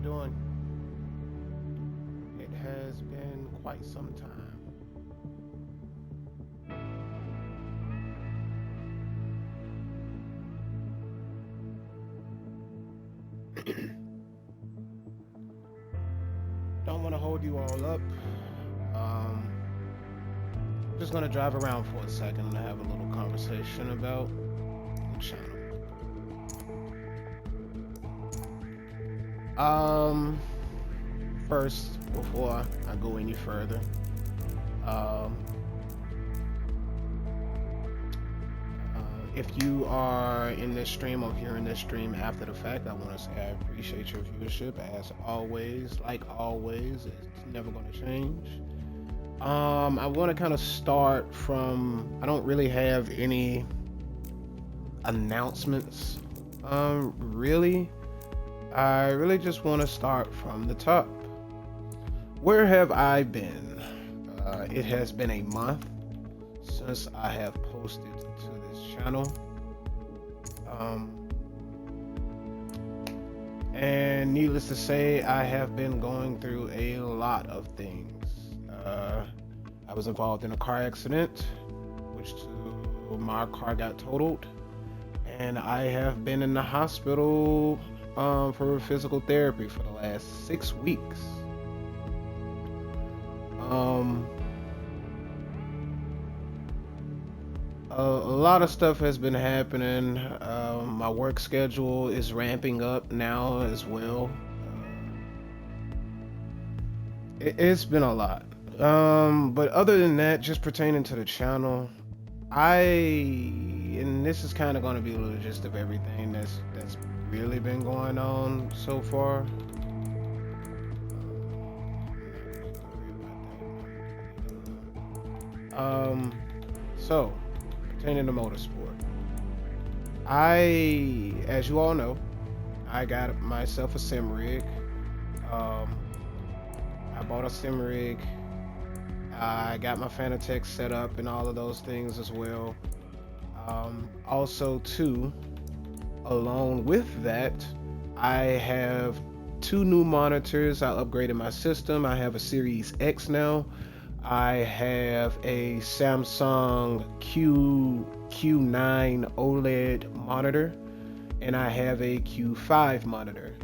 doing? It has been quite some time. Don't want to hold you all up. Um, just gonna drive around for a second and have a little conversation about the channel. Um, First, before I go any further, um, if you are in this stream or hearing this stream after the fact, I want to say I appreciate your viewership as always. Like always, it's never going to change. I want to kind of start from. I don't really have any announcements. Really, I really just want to start from the top. Where have I been? It has been a month since I have posted to this channel. And needless to say, I have been going through a lot of things. I was involved in a car accident, my car got totaled, and I have been in the hospital for physical therapy for the last 6 weeks. A lot of stuff has been happening. My work schedule is ramping up now as well. It's been a lot. But other than that, just pertaining to the channel, and this is kind of going to be the gist of everything that's really been going on so far. So pertaining to motorsport, as you all know, I got myself a sim rig. I bought a sim rig. I got my Fanatec set up and all of those things as well. Also, too, along with that, I have 2 new monitors. I upgraded my system. I have a Series X now. I have a Samsung Q9 OLED monitor, and I have a Q5 monitor.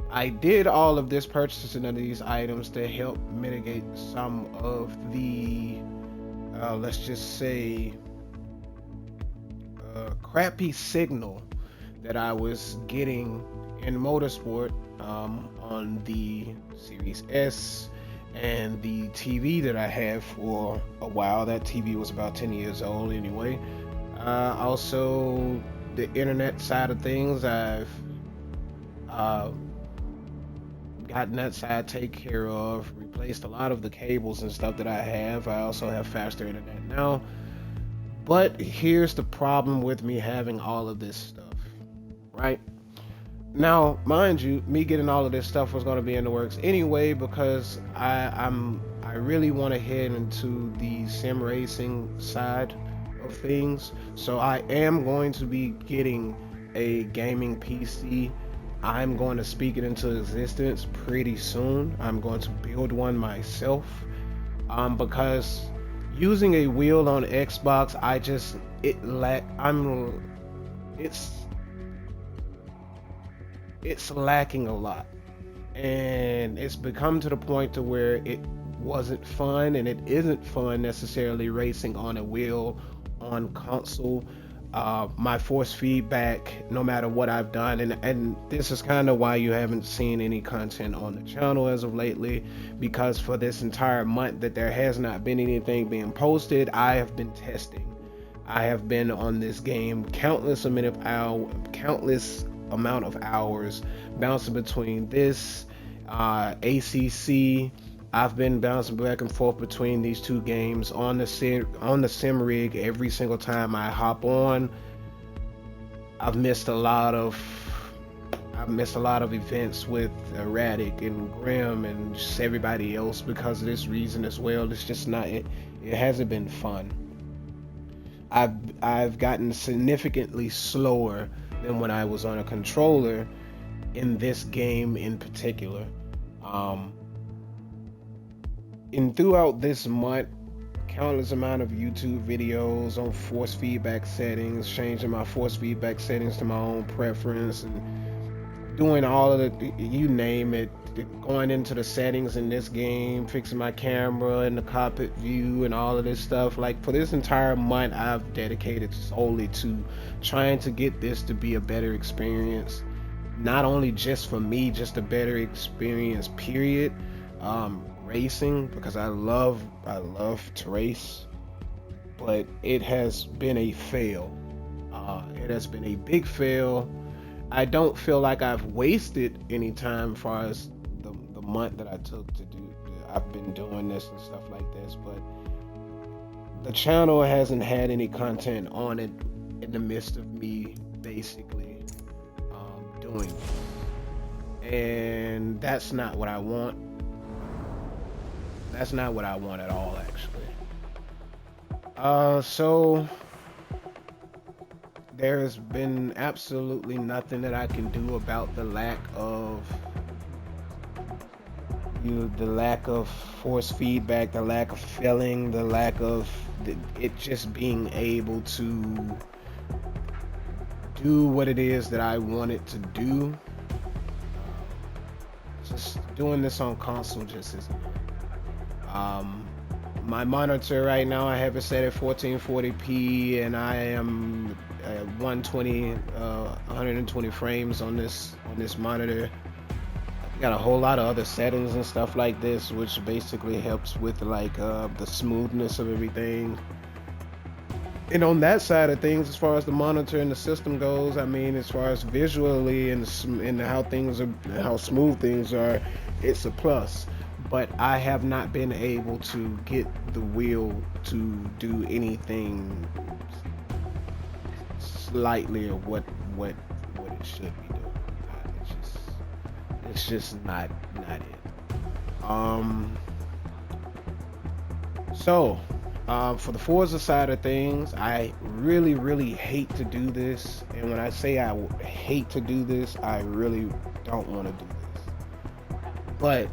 I did all of this purchasing of these items to help mitigate some of the, let's just say, crappy signal that I was getting in motorsport on the Series S and the TV that I had for a while. That TV was about 10 years old anyway. Also, the internet side of things, I've gotten that side taken care of, replaced a lot of the cables and stuff that I have. I also have faster internet now. But here's the problem with me having all of this stuff, right? Now, mind you, me getting all of this stuff was going to be in the works anyway, because I really want to head into the sim racing side of things. So I am going to be getting a gaming PC. I'm going to speak it into existence pretty soon. I'm going to build one myself, because using a wheel on Xbox, it's lacking a lot, and it's become to the point to where it wasn't fun, and it isn't fun necessarily racing on a wheel on console. My force feedback, no matter what I've done, and this is kind of why you haven't seen any content on the channel as of lately, because for this entire month that there has not been anything being posted, I have been testing. I have been on this game countless amount of hours, bouncing between this ACC. I've been bouncing back and forth between these 2 games on the sim rig. Every single time I hop on, I've missed a lot of events with Erratic and Grim and just everybody else because of this reason as well. It's just not it hasn't been fun. I've gotten significantly slower than when I was on a controller in this game in particular. Um, and throughout this month, countless amount of YouTube videos on force feedback settings, changing my force feedback settings to my own preference, and doing all of the, you name it, going into the settings in this game, fixing my camera and the cockpit view and all of this stuff. Like, for this entire month, I've dedicated solely to trying to get this to be a better experience. Not only just for me, just a better experience, period. Racing, because I love to race, but it has been a fail. It has been a big fail. I don't feel like I've wasted any time as far as the month that I took to do. I've been doing this and stuff like this, but the channel hasn't had any content on it in the midst of me basically doing this. And that's not what I want. That's not what I want at all, actually. So there's been absolutely nothing that I can do about the lack of force feedback, the lack of feeling, the lack of it just being able to do what it is that I want it to do. Just doing this on console just isn't it. My monitor right now, I have it set at 1440p, and I am at 120 frames on this monitor. I got a whole lot of other settings and stuff like this, which basically helps with like the smoothness of everything. And on that side of things, as far as the monitor and the system goes, I mean, as far as visually and how things are, how smooth things are, it's a plus. But I have not been able to get the wheel to do anything slightly of what it should be doing. It's just not it. For the Forza side of things, I really hate to do this, and when I say I hate to do this, I really don't want to do this. But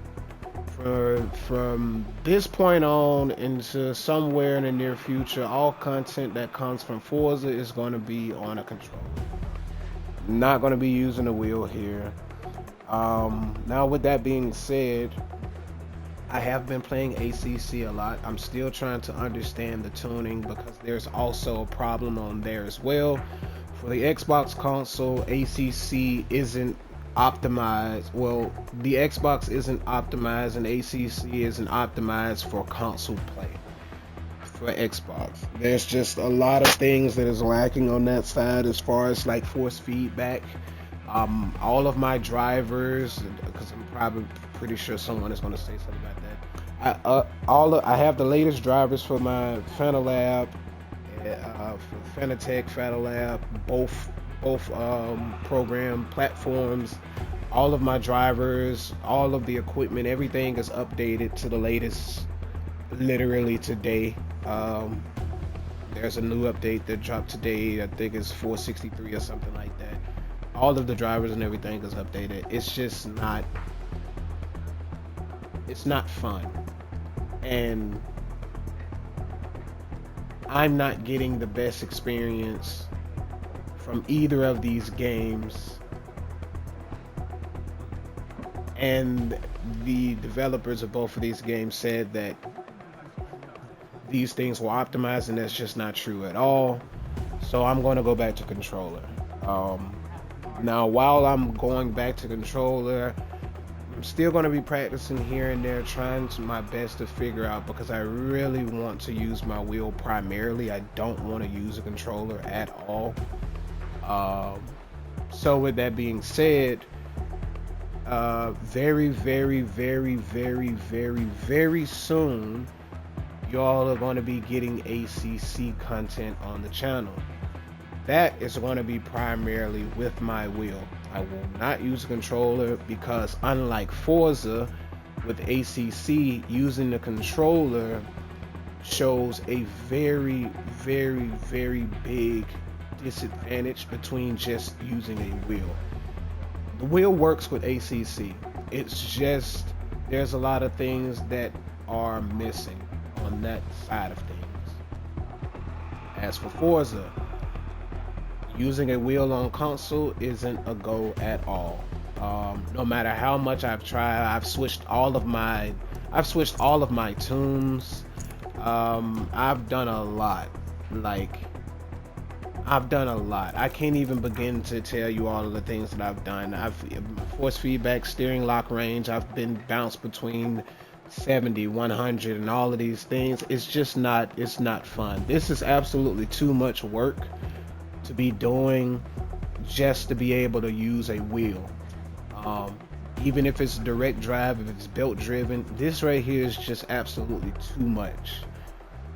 from this point on into somewhere in the near future, all content that comes from Forza is going to be on a controller. Not going to be using a wheel here. Now, with that being said, I have been playing ACC a lot. I'm still trying to understand the tuning because there's also a problem on there as well. For the Xbox console, ACC isn't optimized. Well, the Xbox isn't optimized and ACC isn't optimized for console play for Xbox. There's just a lot of things that is lacking on that side as far as like force feedback. All of my drivers, because I'm probably pretty sure someone is going to say something about that. I have the latest drivers for my Fanalab, for Fanatec, Fanalab, both program platforms. All of my drivers, all of the equipment, everything is updated to the latest literally today. There's a new update that dropped today. I think it's 463 or something like that. All of the drivers and everything is updated. It's just not, it's not fun, and I'm not getting the best experience from either of these games. And the developers of both of these games said that these things were optimized, and that's just not true at all. So I'm going to go back to controller. Now, while I'm going back to controller, I'm still going to be practicing here and there, trying my best to figure out, because I really want to use my wheel primarily. I don't want to use a controller at all. So with that being said, very soon, y'all are going to be getting ACC content on the channel. That is going to be primarily with my wheel. I will not use a controller because, unlike Forza, with ACC, using the controller shows a very big disadvantage between just using a wheel. The wheel works with ACC. It's just there's a lot of things that are missing on that side of things. As for Forza, using a wheel on console isn't a go at all. No matter how much I've tried, I've switched all of my tunes. I've done a lot. Like, I've done a lot. I can't even begin to tell you all of the things that I've done. I've force feedback, steering lock range. I've been bounced between 70, 100, and all of these things. It's not fun. This is absolutely too much work to be doing just to be able to use a wheel. Um, Even if it's direct drive, if it's belt driven, this right here is just absolutely too much.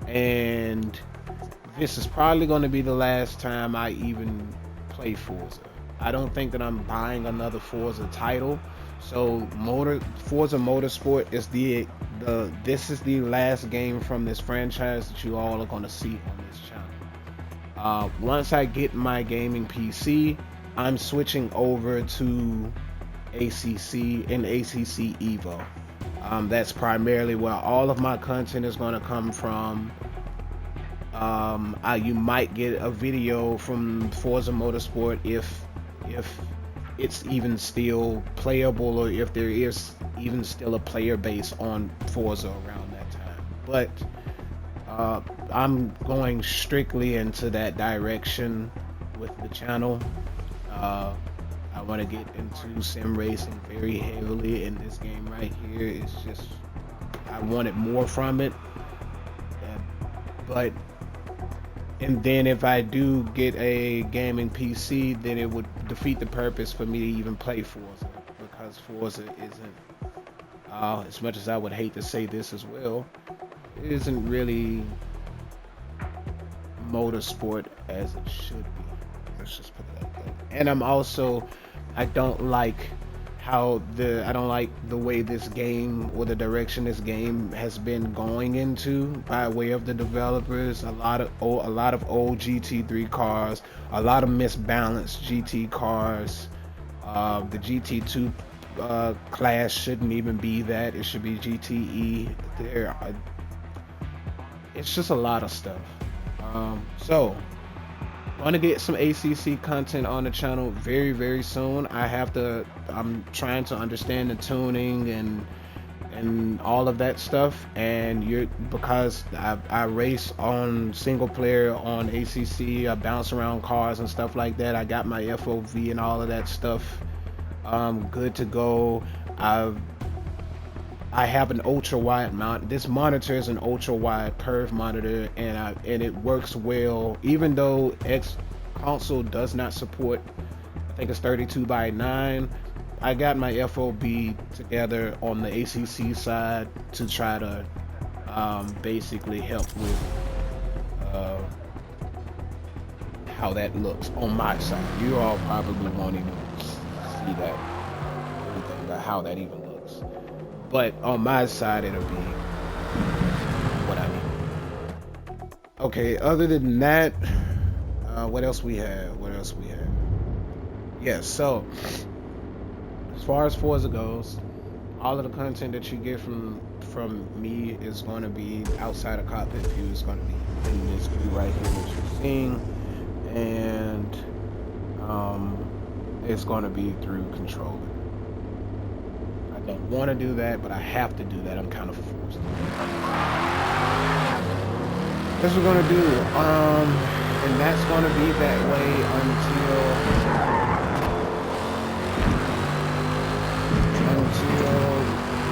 And this is probably going to be the last time I even play Forza. I don't think that I'm buying another Forza title. So Forza Motorsport is the this is the last game from this franchise that you all are going to see on this channel. Once I get my gaming PC, I'm switching over to ACC and ACC Evo. That's primarily where all of my content is going to come from. You might get a video from Forza Motorsport if it's even still playable, or if there is even still a player base on Forza around that time. But I'm going strictly into that direction with the channel. I want to get into sim racing very heavily, and this game right here is just, I wanted more from it. But and then if I do get a gaming PC, then it would defeat the purpose for me to even play Forza, because Forza isn't, as much as I would hate to say this as well, it isn't really motorsport as it should be. Let's just put it like that. And I don't like I don't like the way this game, or the direction this game has been going into by way of the developers. A lot of old GT3 cars, a lot of misbalanced GT cars. The GT2 class shouldn't even be that. It should be GTE. It's just a lot of stuff. So want to get some ACC content on the channel very, very soon. I'm trying to understand the tuning and all of that stuff. And because I race on single player on ACC, I bounce around cars and stuff like that. I got my FOV and all of that stuff good to go. I have an ultra wide mount. This monitor is an ultra wide curve monitor, and it works well, even though X console does not support, I think it's 32:9. I got my FOB together on the ACC side to try to basically help with how that looks on my side. You all probably won't even see that, anything about how that even looks. But on my side, it'll be what I need. Okay, other than that, what else we have? Yeah, so as far as Forza goes, all of the content that you get from me is going to be outside of cockpit view. It's going to be in this view right here that you're seeing, and it's going to be through controller. I don't want to do that, but I have to do that. I'm kind of forced. That's what we're gonna do, and that's gonna be that way until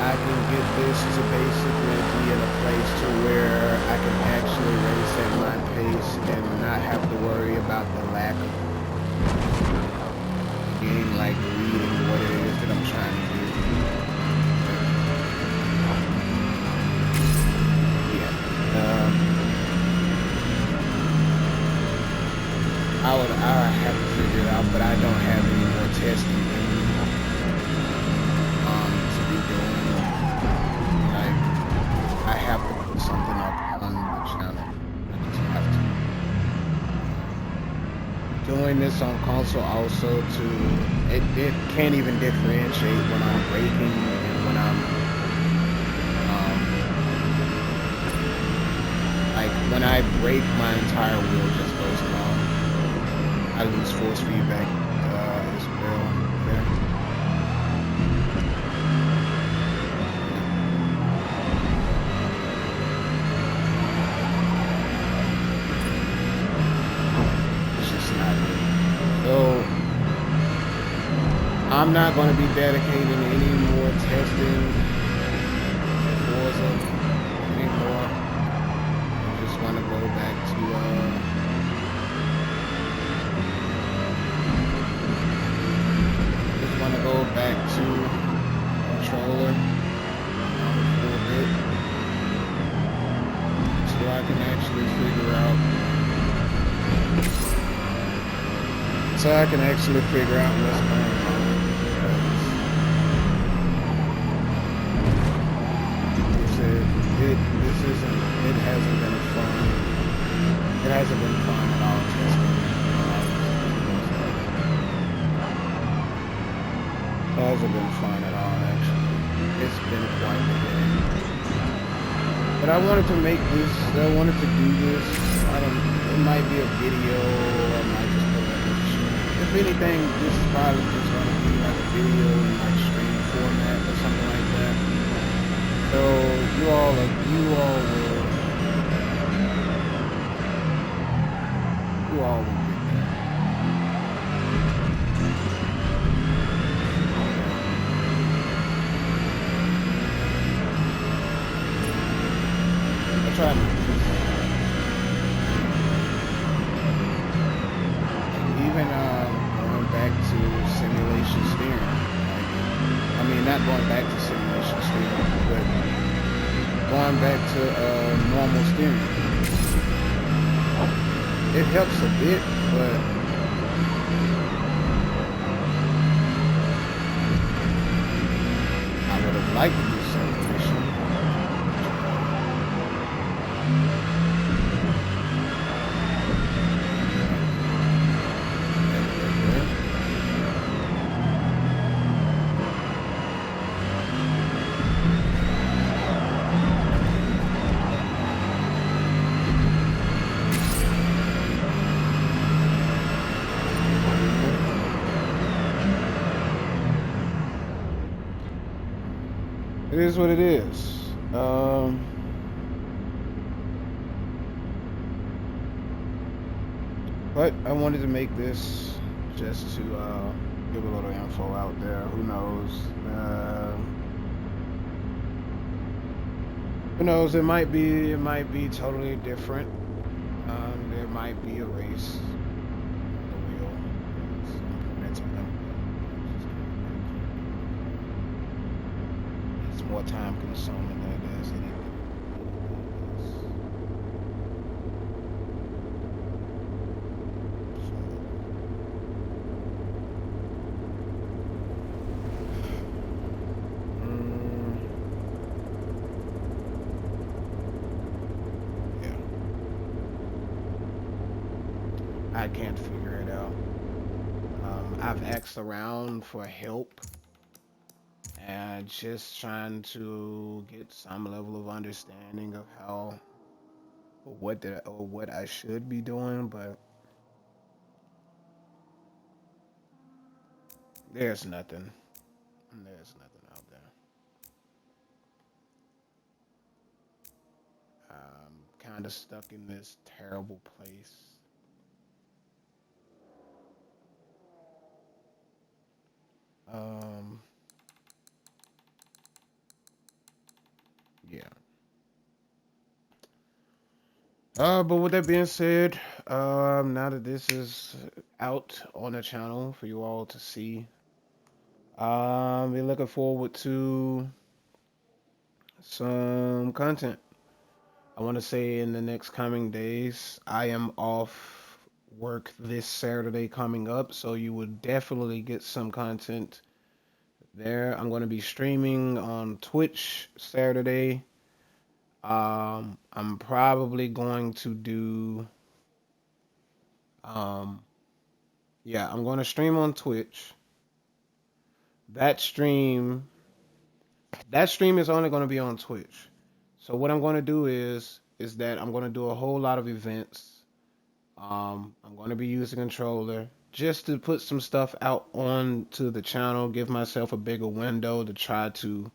I can get this to basically be in a place to where I can actually race at my pace and not have to worry about the lack of game, like reading what it is that I'm trying to do. I have to figure it out, but I don't have any more testing to be doing. Like, I have to put something up on the channel. I just have to. doing this on console also to it can't even differentiate when I'm braking and when I'm like when I brake, my entire wheel just goes along. I lose force feedback as well. There. It's just not good. So I'm not going to be dedicating any more testing to Forza anymore. I just want to go back to just want to go back to controller for a bit so I can actually figure out what's going on. It hasn't been fun. It hasn't been fun at all testing. It hasn't been fun at all, actually. It's been quite a day. But I wanted to make this, I wanted to do this. It might be a video, or I might just put it up as a stream. If anything, this is probably just going to be like a video in like stream format or something like that. So you all will get that. I try to even going back to simulation steering. Like, I mean, not going back to simulation steering, but going back to normal steering. It helps a bit, but I would have liked to do simulation. It is what it is. But I wanted to make this just to give a little info out there. Who knows? Who knows? It might be totally different. There might be a race on the wheel. It's more time consuming than it is anything. I can't figure it out. I've asked around for help and just trying to get some level of understanding of how what I should be doing, but there's nothing. There's nothing out there. I'm kind of stuck in this terrible place. Um, yeah. But with that being said, now that this is out on the channel for you all to see, we're looking forward to some content. I want to say in the next coming days, I am off work this Saturday coming up, so you will definitely get some content there. I'm going to be streaming on Twitch Saturday. I'm probably going to do um Yeah, I'm going to stream on Twitch. That stream, that stream is only going to be on Twitch. So what I'm going to do is that I'm going to do a whole lot of events. I'm going to be using a controller just to put some stuff out onto the channel, give myself a bigger window to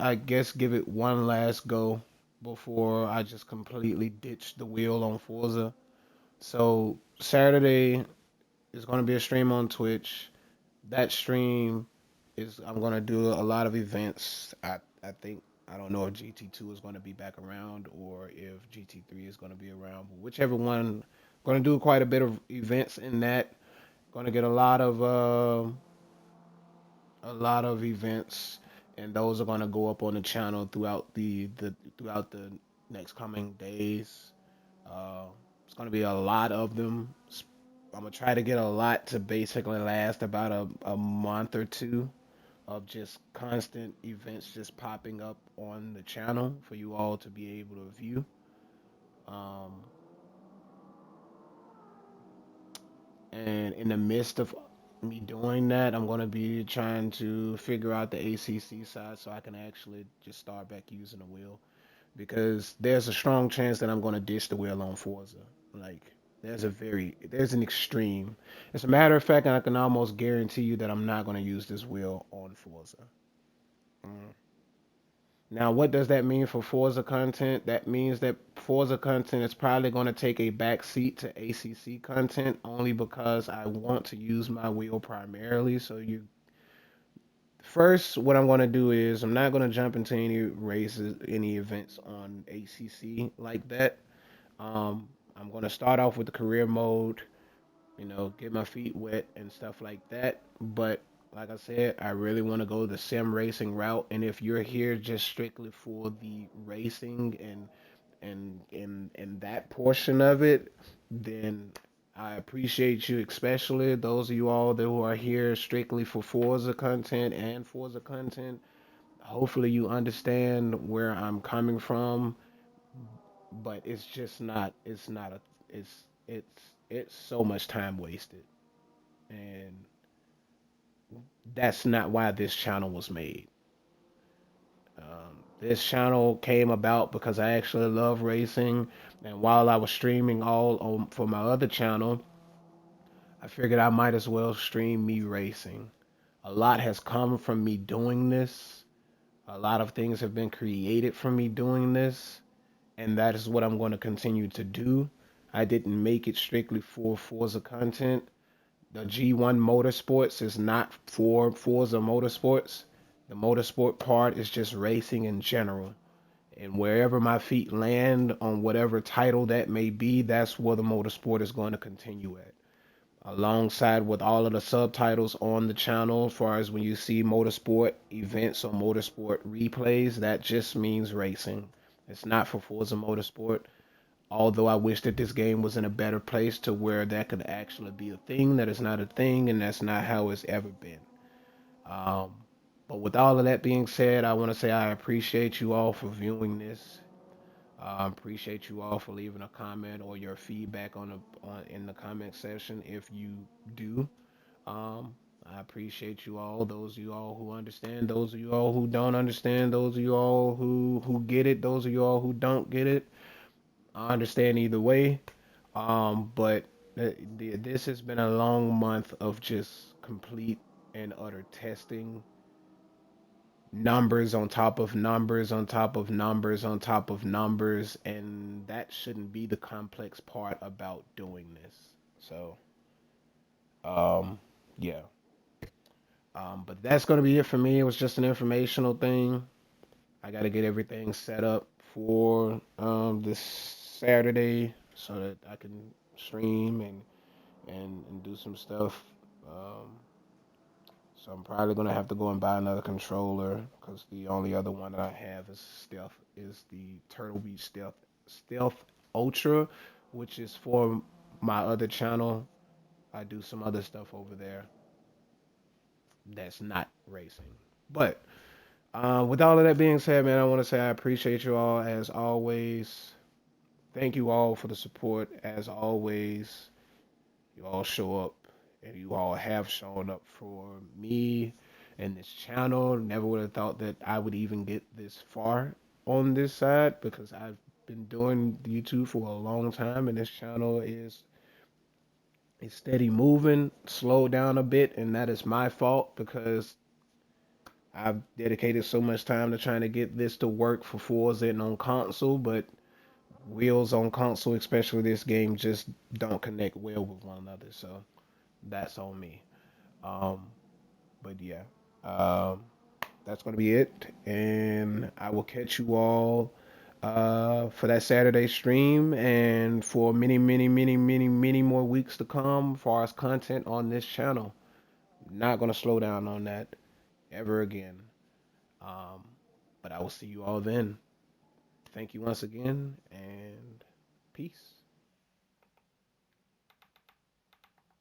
I guess give it one last go before I just completely ditch the wheel on Forza. So Saturday is going to be a stream on Twitch. That stream is I'm going to do a lot of events. I think I don't know if GT2 is going to be back around or if GT3 is going to be around, but whichever one, going to do quite a bit of events in that. Going to get a lot of events, and those are going to go up on the channel throughout the next coming days. Uh, it's going to be a lot of them. I'm gonna try to get a lot to basically last about a month or two of just constant events just popping up on the channel for you all to be able to view. Um, and in the midst of me doing that, I'm gonna be trying to figure out the ACC side so I can actually just start back using the wheel because there's a strong chance that I'm gonna ditch the wheel on Forza. Like there's an extreme. As a matter of fact, I can almost guarantee you that I'm not gonna use this wheel on Forza. Mm. Now, what does that mean for Forza content? That means that Forza content is probably going to take a back seat to ACC content only because I want to use my wheel primarily. So you first, what I'm going to do is I'm not going to jump into any races, any events on ACC like that. I'm going to start off with the career mode, get my feet wet and stuff like that. But like I said, I really want to go the sim racing route. And if you're here just strictly for the racing and that portion of it, then I appreciate you, especially those of you all that who are here strictly for Forza content and Forza content. Hopefully you understand where I'm coming from, but it's just not. It's not a. It's so much time wasted, and that's not why this channel was made. This channel came about because I actually love racing, and while I was streaming all on for my other channel, I figured I might as well stream me racing. A lot has come from me doing this. A lot of things have been created from me doing this, and that is what I'm going to continue to do. I didn't make it strictly for Forza content. The G1 Motorsports is not for Forza Motorsports. The motorsport part is just racing in general. And wherever my feet land on whatever title that may be, that's where the motorsport is going to continue at. Alongside with all of the subtitles on the channel, as far as when you see motorsport events or motorsport replays, that just means racing. It's not for Forza Motorsport. Although I wish that this game was in a better place to where that could actually be a thing, that is not a thing, and that's not how it's ever been. Um, but with all of that being said, I want to say I appreciate you all for viewing this. Appreciate you all for leaving a comment or your feedback on in the comment section if you do. Um, I appreciate you all. Those of you all who understand, those of you all who don't understand, those of you all who get it, those of you all who don't get it. I understand either way. But this has been a long month of just complete and utter testing, numbers on top of numbers on top of numbers on top of numbers, and that shouldn't be the complex part about doing this. So, um, yeah. But that's gonna be it for me. It was just an informational thing. I got to get everything set up for this Saturday so that I can stream and do some stuff. Um, so I'm probably gonna have to go and buy another controller because the only other one that I have is the Turtle Beach Stealth Ultra, which is for my other channel. I do some other stuff over there that's not racing. But with all of that being said, man, I want to say I appreciate you all as always. Thank you all for the support as always. you all show up, and you all have shown up for me and this channel. Never would have thought that I would even get this far on this side because I've been doing YouTube for a long time, and this channel is steady moving, slowed down a bit, and that is my fault because I've dedicated so much time to trying to get this to work for Forza and on console, but wheels on console, especially this game, just don't connect well with one another. So that's on me. Um, but yeah, um, that's gonna be it, and I will catch you all for that Saturday stream and for many, many, many, many, many more weeks to come as far as content on this channel. Not gonna slow down on that ever again. Um, but I will see you all then. Thank you once again, and peace.